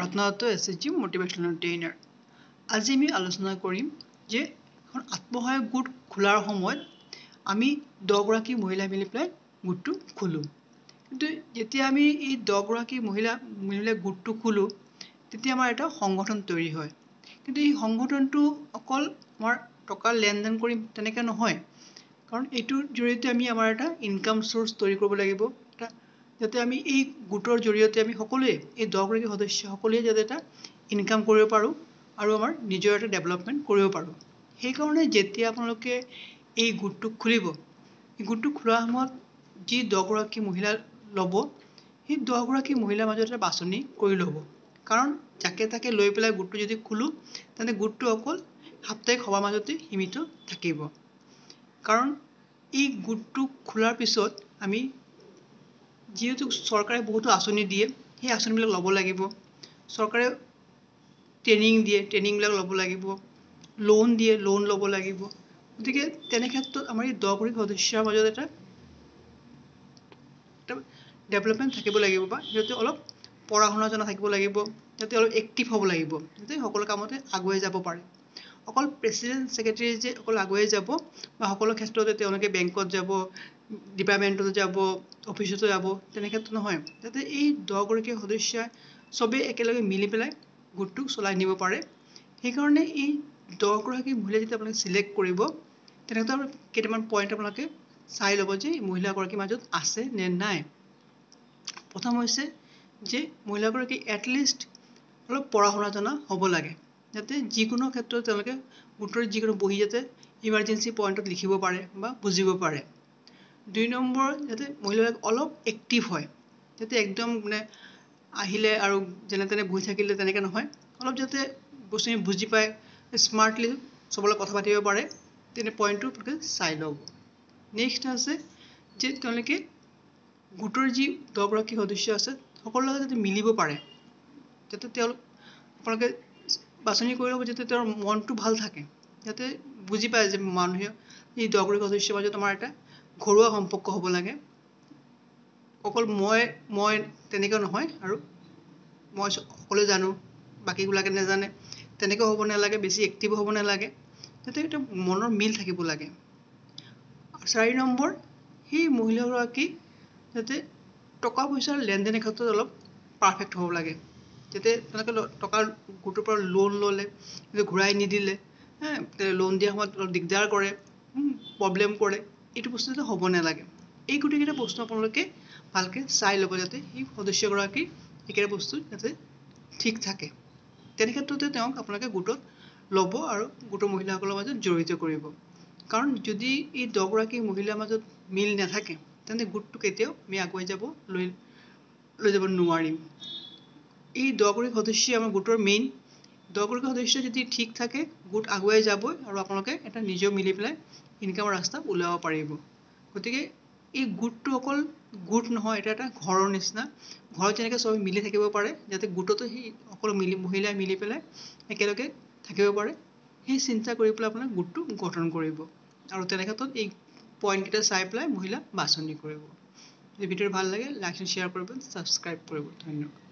ৰত্নাদত্ত SHG মোটিভেশ্যনেল trainer. আজি আমি আলোচনা কৰিম যে এখন আত্মসহায়ক গোট খোলাৰ সময়ত আমি 10 গৰাকী মহিলা মিলি পেলাই গোটটো খোলো। কিন্তু যেতিয়া আমি এই 10 গৰাকী মহিলা মিলি গোটটো খোলো তেতিয়া আমাৰ এটা সংগঠন তৈৰি হয়। কিন্তু এই সংগঠনটো অকল আমাৰ টকা লেনদেন কৰিম তেনেকৈ নহয়, কাৰণ এইটোৰ জৰিয়তে আমি আমাৰ এটা ইনকাম সোৰ্স তৈৰি কৰিব লাগিব, যাতে আমি এই গোটৰ জৰিয়তে আমি সকলোৱে এই 10 গৰাকী সদস্য সকলোৱে যাতে এটা ইনকাম কৰিব পাৰোঁ আৰু আমাৰ নিজৰ এটা ডেভেলপমেণ্ট কৰিব পাৰোঁ। সেইকাৰণে যেতিয়া আপোনালোকে এই গোটটো খুলিব, এই গোটটো খোলাৰ সময়ত যি 10 গৰাকী মহিলা ল'ব, সেই 10 গৰাকী মহিলাৰ মাজত এটা বাছনি কৰি ল'ব। কাৰণ যাকে তাকে লৈ পেলাই গোটটো যদি খোলো তেন্তে গোটটো অকল সাপ্তাহিক সভাৰ মাজতে সীমিত থাকিব। কাৰণ এই গোটটো খোলাৰ পিছত আমি যিহেতু চৰকাৰে বহুতো আঁচনি দিয়ে, সেই আঁচনিবিলাক ল'ব লাগিব। চৰকাৰে ট্ৰেইনিং দিয়ে, ট্ৰেইনিংবিলাক ল'ব লাগিব। লোন দিয়ে, লোন ল'ব লাগিব। গতিকে তেনে ক্ষেত্ৰত আমাৰ এই 10 গৰাকী সদস্যৰ মাজত এটা ডেভেলপমেণ্ট থাকিব লাগিব, বা সিহঁতে অলপ পঢ়া শুনা জনা থাকিব লাগিব, সিহঁতে অলপ এক্টিভ হ'ব লাগিব, যাতে সকলো কামতে আগুৱাই যাব পাৰে। অকল প্ৰেচিডেণ্ট ছেক্ৰেটাৰী যে অকল আগুৱাই যাব বা সকলো ক্ষেত্ৰতে তেওঁলোকে বেংকত যাব, ডিপাৰ্টমেণ্টত যাব, অফিচতো যাব, তেনে ক্ষেত্ৰত নহয়। যাতে এই 10 গৰাকী সদস্যই চবেই একেলগে মিলি পেলাই গোটটো চলাই নিব পাৰে। সেইকাৰণে এই 10 গৰাকী মহিলা যেতিয়া আপোনালোকে চিলেক্ট কৰিব, তেনেক্ষেত্ৰত কেইটামান পইণ্ট আপোনালোকে চাই ল'ব যে মহিলাগৰাকীৰ মাজত আছে নে নাই। প্ৰথম হৈছে যে মহিলাগৰাকী এটলিষ্ট অলপ পঢ়া শুনা জনা হ'ব লাগে, যাতে যিকোনো ক্ষেত্ৰত তেওঁলোকে গোটৰ যিকোনো বহি যাতে ইমাৰ্জেঞ্চি পইণ্টত লিখিব পাৰে বা বুজিব পাৰে। 2 নম্বৰ, যাতে মহিলাবিলাক অলপ এক্টিভ হয়, যাতে একদম মানে আহিলে আৰু যেনে তেনে বহি থাকিলে তেনেকৈ নহয়, অলপ যাতে বস্তুখিনি বুজি পায়, স্মাৰ্টলি চবৰ লগত কথা পাতিব পাৰে, তেনে পইণ্টটো আপোনালোকে চাই ল'ব। নেক্সট আছে যে তেওঁলোকে গোটৰ যি 10 গৰাকী সদস্য আছে সকলোৰে লগত যাতে মিলিব পাৰে, যাতে আপোনালোকে বাছনি কৰি ল'ব যাতে তেওঁৰ মনটো ভাল থাকে, যাতে বুজি পায় যে মানুহে এই 10 গৰাকী সদস্যৰ মাজত আমাৰ এটা ঘৰুৱা সম্পৰ্ক হ'ব লাগে। অকল মই তেনেকৈ নহয়, আৰু মই সকলোৱে জানো বাকীবিলাকে নাজানে তেনেকৈ হ'ব নালাগে, বেছি এক্টিভ হ'ব নালাগে, যাতে এটা মনৰ মিল থাকিব লাগে। 4 নম্বৰ, সেই মহিলাগৰাকী যাতে টকা পইচাৰ লেনদেনৰ ক্ষেত্ৰত অলপ পাৰফেক্ট হ'ব লাগে, যাতে তেওঁলোকে টকা গোটৰ পৰা লোন ল'লে ঘূৰাই নিদিলে, লোন দিয়াৰ সময়ত অলপ দিগদাৰ কৰে, প্ৰব্লেম কৰে, এইটো বস্তু যাতে হ'ব নালাগে। এই গোটেইকেইটা বস্তু আপোনালোকে ভালকৈ চাই ল'ব, যাতে সেই সদস্যগৰাকীৰ এইকেইটা বস্তু যাতে ঠিক থাকে। তেনে ক্ষেত্ৰতে তেওঁক আপোনালোকে গোটত ল'ব আৰু গোটৰ মহিলাসকলৰ মাজত জড়িত কৰিব। কাৰণ যদি এই 10 গৰাকী মহিলাৰ মাজত মিল নাথাকে তেন্তে গোটটো কেতিয়াও আমি আগুৱাই লৈ যাব নোৱাৰিম। এই 10 গৰাকী সদস্যই আমাৰ গোটৰ মেইন। 10 গৰাকী সদস্য যদি ঠিক থাকে, গোট আগুৱাই যাবই আৰু আপোনালোকে এটা নিজেও মিলি পেলাই ইনকামৰ ৰাস্তা ওলাব পাৰিব। গতিকে এই গোটটো অকল গোট নহয়, এটা ঘৰৰ নিচিনা। ঘৰত যেনেকৈ চবেই মিলি থাকিব পাৰে, যাতে গোটতো সেই সকলো মহিলাই মিলি পেলাই একেলগে থাকিব পাৰে, সেই চিন্তা কৰি পেলাই আপোনাৰ গোটটো গঠন কৰিব। আৰু তেনে ক্ষেত্ৰত এই পইণ্টকেইটা চাই পেলাই মহিলা বাছনি কৰিব। যদি ভিডিঅ'টো ভাল লাগে লাইক এণ্ড শ্বেয়াৰ কৰিব, ছাবস্ক্ৰাইব কৰিব। ধন্যবাদ।